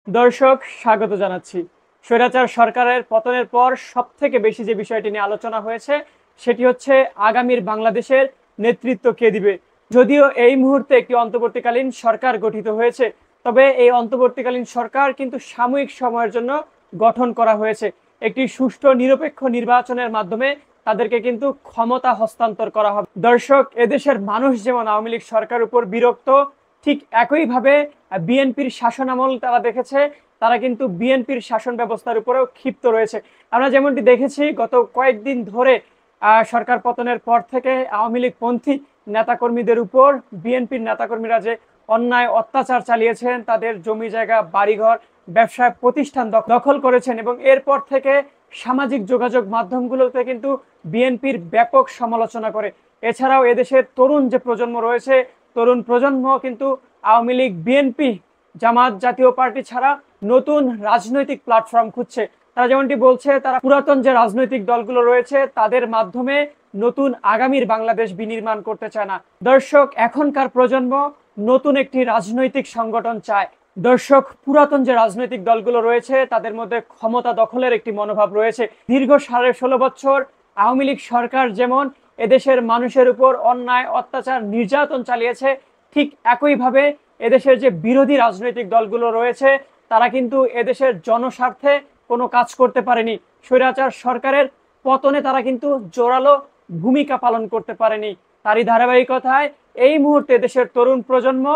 দর্শক স্বাগত জানাচ্ছি। স্বৈরাচার সরকারের পতনের পর সবথেকে বেশি যে বিষয়টি নিয়ে আলোচনা হয়েছে সেটি হচ্ছে আগামীর বাংলাদেশের নেতৃত্ব কে দিবে। যদিও এই মুহূর্তে একটি অন্তর্বর্তীকালীন সরকার গঠিত হয়েছে, তবে এই অন্তর্বর্তীকালীন সরকার কিন্তু সাময়িক সময়ের জন্য গঠন করা হয়েছে। একটি সুষ্ঠু নিরপেক্ষ নির্বাচনের মাধ্যমে তাদেরকে কিন্তু ক্ষমতা হস্তান্তর করা হবে। দর্শক, এদেশের মানুষ যেমন আওয়ামী লীগ সরকার উপর বিরক্ত, ঠিক একইভাবে বিএনপির শাসনামল তারা দেখেছে, তারা কিন্তু বিএনপির শাসন ব্যবস্থার উপরেও ক্ষিপ্ত রয়েছে। আমরা যেমনটি দেখেছি গত কয়েকদিন ধরে সরকার পতনের পর থেকে আওয়ামী লীগ পন্থী নেতাকর্মীদের উপর বিএনপির নেতাকর্মীরা যে অন্যায় অত্যাচার চালিয়েছেন, তাদের জমি জায়গা বাড়িঘর ব্যবসায় প্রতিষ্ঠান দখল করেছেন, এবং এরপর থেকে সামাজিক যোগাযোগ মাধ্যমগুলোতে কিন্তু বিএনপির ব্যাপক সমালোচনা করে। এছাড়াও এদেশের তরুণ যে প্রজন্ম রয়েছে, তরুণ প্রজন্ম কিন্তু আওয়ামী লীগ, বিএনপি, জামাত জাতীয় পার্টি ছাড়া নতুন রাজনৈতিক প্ল্যাটফর্ম খুঁজছে। তারা যেমনটি বলছে, তারা পুরাতন যে রাজনৈতিক দলগুলো রয়েছে তাদের মাধ্যমে নতুন আগামীর বাংলাদেশ বিনির্মাণ করতে চায় না। দর্শক, এখনকার প্রজন্ম নতুন একটি রাজনৈতিক সংগঠন চায়। দর্শক, পুরাতন যে রাজনৈতিক দলগুলো রয়েছে তাদের মধ্যে ক্ষমতা দখলের একটি মনোভাব রয়েছে। দীর্ঘ 16.5 বছর আওয়ামী লীগ সরকার যেমন এদেশের মানুষের উপর অন্যায় অত্যাচার নির্যাতন চালিয়েছে, ঠিক একইভাবে এদেশের যে বিরোধী রাজনৈতিক দলগুলো রয়েছে তারা কিন্তু এদেশের জনস্বার্থে কোনো কাজ করতে পারেনি। স্বৈরাচার সরকারের পতনে তারা কিন্তু জোরালো ভূমিকা পালন করতে পারেনি। তারই ধারাবাহিকতায় এই মুহূর্তে দেশের তরুণ প্রজন্ম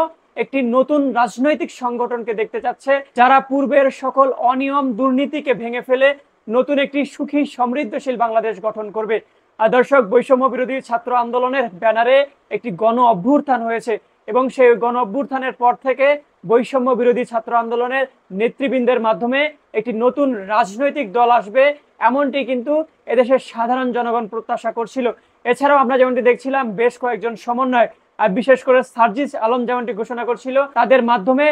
একটি নতুন রাজনৈতিক সংগঠনকে দেখতে চাচ্ছে, যারা পূর্বের সকল অনিয়ম দুর্নীতিকে ভেঙে ফেলে নতুন একটি সুখী সমৃদ্ধশীল বাংলাদেশ গঠন করবে। দর্শক, বৈষম্য বিরোধী ছাত্র আন্দোলনের ব্যানারে একটি গণ অভ্যুত্থান হয়েছে, এবং সেই গণ অভ্যুত্থানের পর থেকে বৈষম্য বিরোধী ছাত্র আন্দোলনের নেতৃবৃন্দের মাধ্যমে একটি নতুন রাজনৈতিক দল আসবে, এমনটি কিন্তু এদেশের সাধারণ জনগণ প্রত্যাশা করছিল। এছাড়াও আমরা যেমনটি দেখছিলাম বেশ কয়েকজন সমন্বয়ক, বিশেষ করে সার্জিস আলম যেমনটি ঘোষণা করছিল, তাদের মাধ্যমে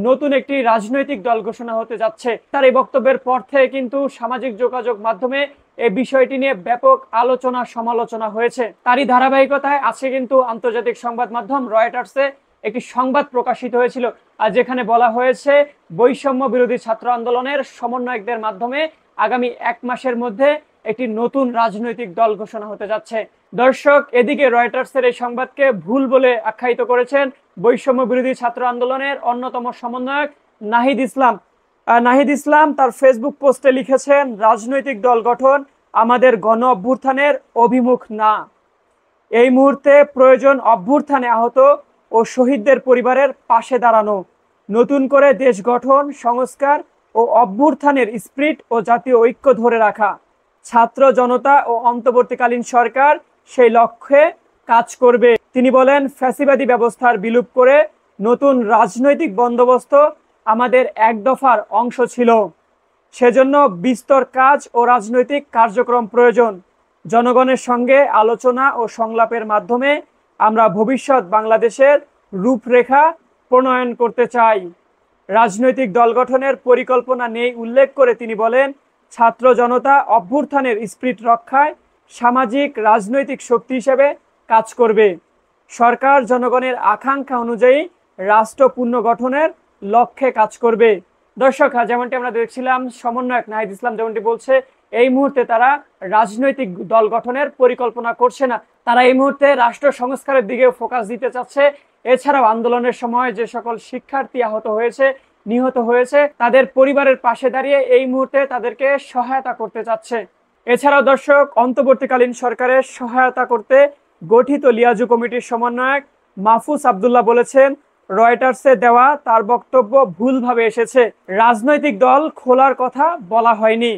নতুন একটি রাজনৈতিক দল ঘোষণা হতে যাচ্ছে। তার এই বক্তব্যের পর থেকে কিন্তু সামাজিক যোগাযোগ মাধ্যমে এই বিষয়টি নিয়ে ব্যাপক আলোচনা সমালোচনা হয়েছে। তারই ধারাবাহিকতায় আজকে কিন্তু আন্তর্জাতিক সংবাদ মাধ্যম রয়টার্সে একটি সংবাদ প্রকাশিত হয়েছিল, আর যেখানে বলা হয়েছে বৈষম্য বিরোধী ছাত্র আন্দোলনের সমন্বয়কদের মাধ্যমে আগামী 1 মাসের মধ্যে একটি নতুন রাজনৈতিক দল ঘোষণা হতে যাচ্ছে। দর্শক, এদিকে রয়টার্সের এই সংবাদকে ভুল বলে আখ্যায়িত করেছেন বৈষম্য বিরোধী ছাত্র আন্দোলনের অন্যতম সমন্বয়ক নাহিদ ইসলাম। নাহিদ ইসলাম তার ফেসবুক পোস্টে লিখেছেন, রাজনৈতিক দল গঠন আমাদের গণ অভ্যুত্থানের অভিমুখ না। এই মুহূর্তে প্রয়োজন অভ্যুত্থানে আহত ও শহীদদের পরিবারের পাশে দাঁড়ানো, নতুন করে দেশ গঠন, সংস্কার ও অভ্যুত্থানের স্পিরিট ও জাতীয় ঐক্য ধরে রাখা। ছাত্র জনতা ও অন্তর্বর্তীকালীন সরকার সেই লক্ষ্যে কাজ করবে। তিনি বলেন, ফ্যাসিবাদী ব্যবস্থার বিলুপ করে নতুন রাজনৈতিক বন্দোবস্ত আমাদের এক দফার অংশ ছিল। সেজন্য বিস্তর কাজ ও রাজনৈতিক কার্যক্রম প্রয়োজন। জনগণের সঙ্গে আলোচনা ও সংলাপের মাধ্যমে আমরা ভবিষ্যৎ বাংলাদেশের রূপরেখা প্রণয়ন করতে চাই। রাজনৈতিক দল গঠনের পরিকল্পনা নেই উল্লেখ করে তিনি বলেন, ছাত্র জনতা অভ্যুত্থানের স্পিরিট রক্ষায় সামাজিক রাজনৈতিক শক্তি হিসেবে কাজ করবে। সরকার জনগণের আকাঙ্ক্ষা অনুযায়ী রাষ্ট্র পুনর্গঠনের লক্ষ্যে কাজ করবে। দর্শক, যেমনটি আমরা দেখছিলাম সমন্বয়ক নাহিদ ইসলাম যেমনটি বলছে, এই মুহূর্তে তারা রাজনৈতিক দল গঠনের পরিকল্পনা করছে না, তারা এই মুহূর্তে রাষ্ট্র সংস্কারের দিকে ফোকাস দিতে চাচ্ছে। এছাড়াও আন্দোলনের সময় যে সকল শিক্ষার্থী আহত হয়েছে, নিহত হয়েছে, তাদের পরিবারের পাশে দাঁড়িয়ে এই মুহূর্তে তাদেরকে সহায়তা করতে চাচ্ছে। এছাড়াও দর্শক, অন্তর্বর্তীকালীন সরকারের সহায়তা করতে গঠিত লিয়াজু কমিটির সমন্বয়ক মাহফুজ আব্দুল্লাহ বলেছেন, রয়টার্সে দেওয়া তার বক্তব্য ভুলভাবে এসেছে। রাজনৈতিক দল খোলার কথা বলা হয়নি।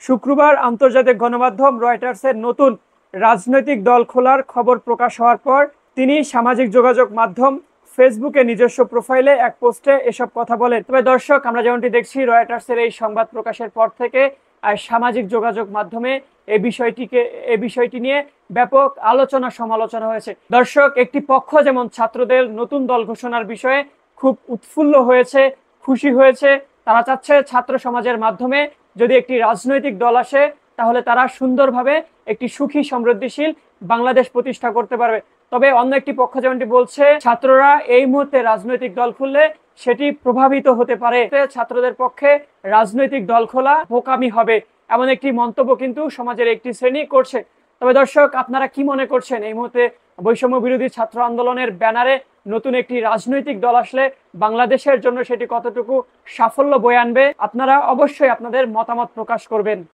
শুক্রবার আন্তর্জাতিক গণমাধ্যম রয়টার্সের নতুন রাজনৈতিক দল খোলার খবর প্রকাশ হওয়ার পর তিনি সামাজিক যোগাযোগ মাধ্যম ফেসবুকে নিজস্ব প্রোফাইলে এক পোস্টে এসব কথা বলেন। তবে দর্শক, আমরা যেমনটি দেখছি রয়টার্সের এই সংবাদ প্রকাশের পর থেকে সামাজিক যোগাযোগ মাধ্যমে এই বিষয়টি নিয়ে ব্যাপক আলোচনা সমালোচনা হয়েছে। দর্শক, একটি পক্ষ যেমন ছাত্রদের নতুন দল ঘোষণার বিষয়ে খুব উৎফুল্ল হয়েছে, খুশি হয়েছে। তারা চাচ্ছে ছাত্র সমাজের মাধ্যমে যদি একটি রাজনৈতিক দল আসে তাহলে তারা সুন্দরভাবে একটি সুখী সমৃদ্ধিশীল বাংলাদেশ প্রতিষ্ঠা করতে পারবে। তবে অন্য একটি পক্ষ যেমনটি বলছে, ছাত্ররা এই মুহূর্তে রাজনৈতিক দল খুললে সেটি প্রভাবিত হতে পারে। ছাত্রদের পক্ষে রাজনৈতিক দল খোলা বোকামি হবে, এমন একটি মন্তব্য কিন্তু সমাজের একটি শ্রেণী করছে। তবে দর্শক, আপনারা কি মনে করছেন এই মুহূর্তে বৈষম্য বিরোধী ছাত্র আন্দোলনের ব্যানারে নতুন একটি রাজনৈতিক দল আসলে বাংলাদেশের জন্য সেটি কতটুকু সাফল্য বয়ে আনবে? আপনারা অবশ্যই আপনাদের মতামত প্রকাশ করবেন।